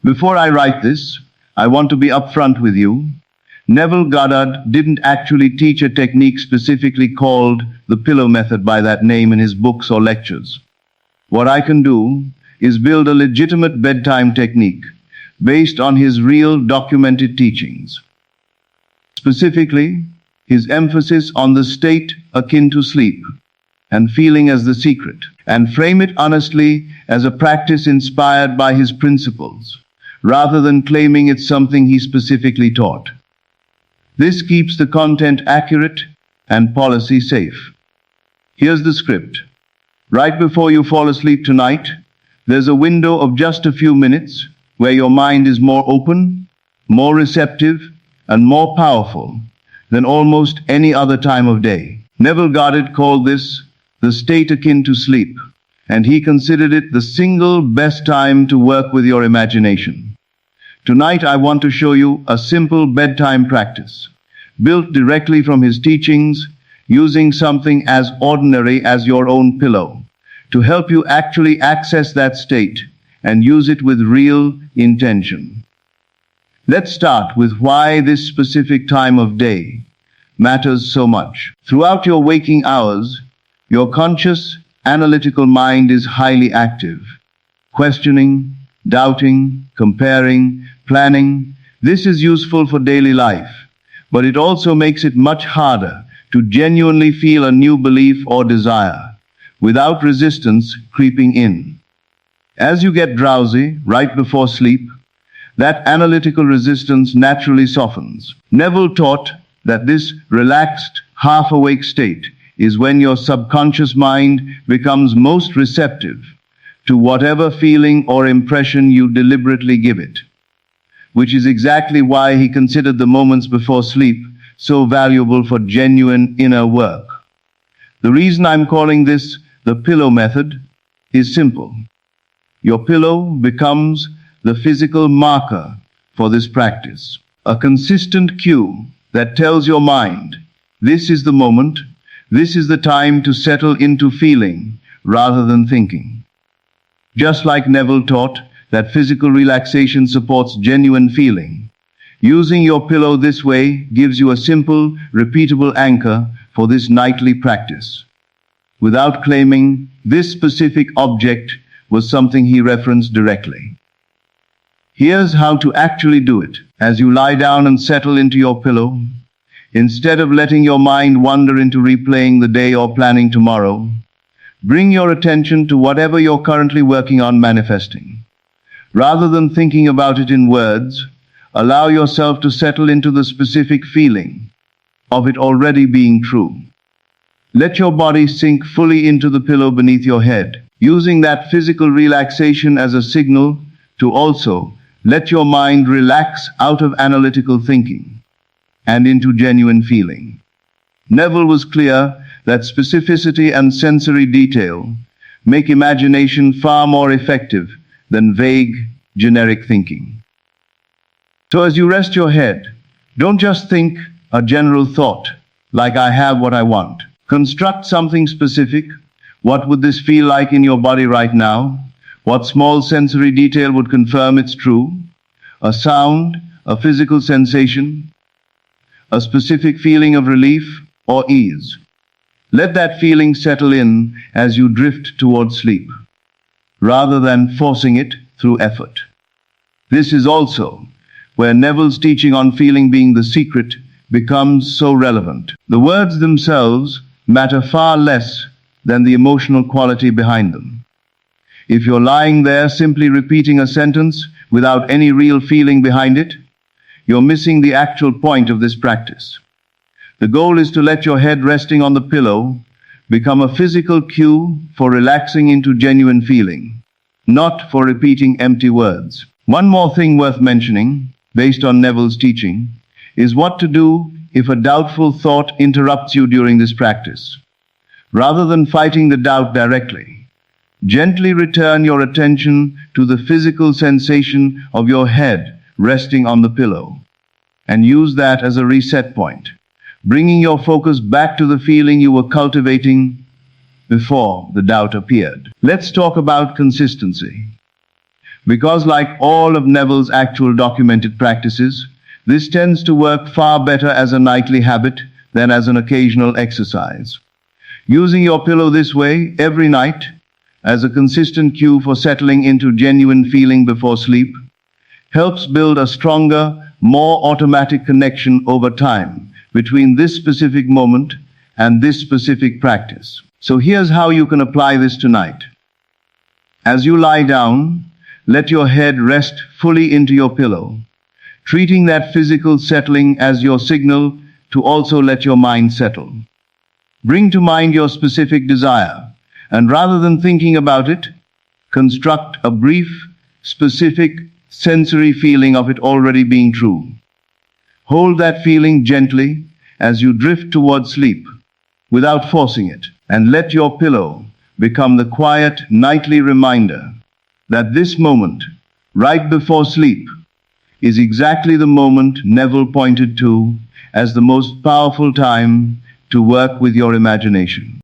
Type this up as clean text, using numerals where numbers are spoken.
Before I write this, I want to be upfront with you. Neville Goddard didn't actually teach a technique specifically called the pillow method by that name in his books or lectures. What I can do is build a legitimate bedtime technique based on his real documented teachings. Specifically, his emphasis on the state akin to sleep and feeling as the secret, and frame it honestly as a practice inspired by his principles, rather than claiming it's something he specifically taught. This keeps the content accurate and policy safe. Here's the script. Right before you fall asleep tonight, there's a window of just a few minutes where your mind is more open, more receptive, and more powerful than almost any other time of day. Neville Goddard called this the state akin to sleep, and he considered it the single best time to work with your imagination. Tonight I want to show you a simple bedtime practice, built directly from his teachings, using something as ordinary as your own pillow, to help you actually access that state and use it with real intention. Let's start with why this specific time of day matters so much. Throughout your waking hours, your conscious, analytical mind is highly active, questioning, doubting, comparing, planning. This is useful for daily life, but it also makes it much harder to genuinely feel a new belief or desire, without resistance creeping in. As you get drowsy right before sleep, that analytical resistance naturally softens. Neville taught that this relaxed, half-awake state is when your subconscious mind becomes most receptive to whatever feeling or impression you deliberately give it, which is exactly why he considered the moments before sleep so valuable for genuine inner work. The reason I'm calling this the pillow method is simple. Your pillow becomes the physical marker for this practice, a consistent cue that tells your mind, this is the moment, this is the time to settle into feeling rather than thinking. Just like Neville taught that physical relaxation supports genuine feeling, using your pillow this way gives you a simple, repeatable anchor for this nightly practice, without claiming this specific object was something he referenced directly. Here's how to actually do it. As you lie down and settle into your pillow, instead of letting your mind wander into replaying the day or planning tomorrow, bring your attention to whatever you're currently working on manifesting. Rather than thinking about it in words, allow yourself to settle into the specific feeling of it already being true. Let your body sink fully into the pillow beneath your head, using that physical relaxation as a signal to also let your mind relax out of analytical thinking and into genuine feeling. Neville was clear that specificity and sensory detail make imagination far more effective than vague, generic thinking. So as you rest your head, don't just think a general thought, like I have what I want. Construct something specific. What would this feel like in your body right now? What small sensory detail would confirm it's true? A sound, a physical sensation, a specific feeling of relief or ease. Let that feeling settle in as you drift towards sleep, rather than forcing it through effort. This is also where Neville's teaching on feeling being the secret becomes so relevant. The words themselves matter far less than the emotional quality behind them. If you're lying there simply repeating a sentence without any real feeling behind it, you're missing the actual point of this practice. The goal is to let your head resting on the pillow become a physical cue for relaxing into genuine feeling, not for repeating empty words. One more thing worth mentioning, based on Neville's teaching, is what to do if a doubtful thought interrupts you during this practice. Rather than fighting the doubt directly, gently return your attention to the physical sensation of your head resting on the pillow, and use that as a reset point, bringing your focus back to the feeling you were cultivating before the doubt appeared. Let's talk about consistency. Because like all of Neville's actual documented practices, this tends to work far better as a nightly habit than as an occasional exercise. Using your pillow this way every night as a consistent cue for settling into genuine feeling before sleep helps build a stronger, more automatic connection over time between this specific moment and this specific practice. So here's how you can apply this tonight. As you lie down, let your head rest fully into your pillow, treating that physical settling as your signal to also let your mind settle. Bring to mind your specific desire, and rather than thinking about it, construct a brief, specific, sensory feeling of it already being true. Hold that feeling gently as you drift towards sleep, without forcing it, and let your pillow become the quiet, nightly reminder that this moment, right before sleep, is exactly the moment Neville pointed to as the most powerful time to work with your imagination.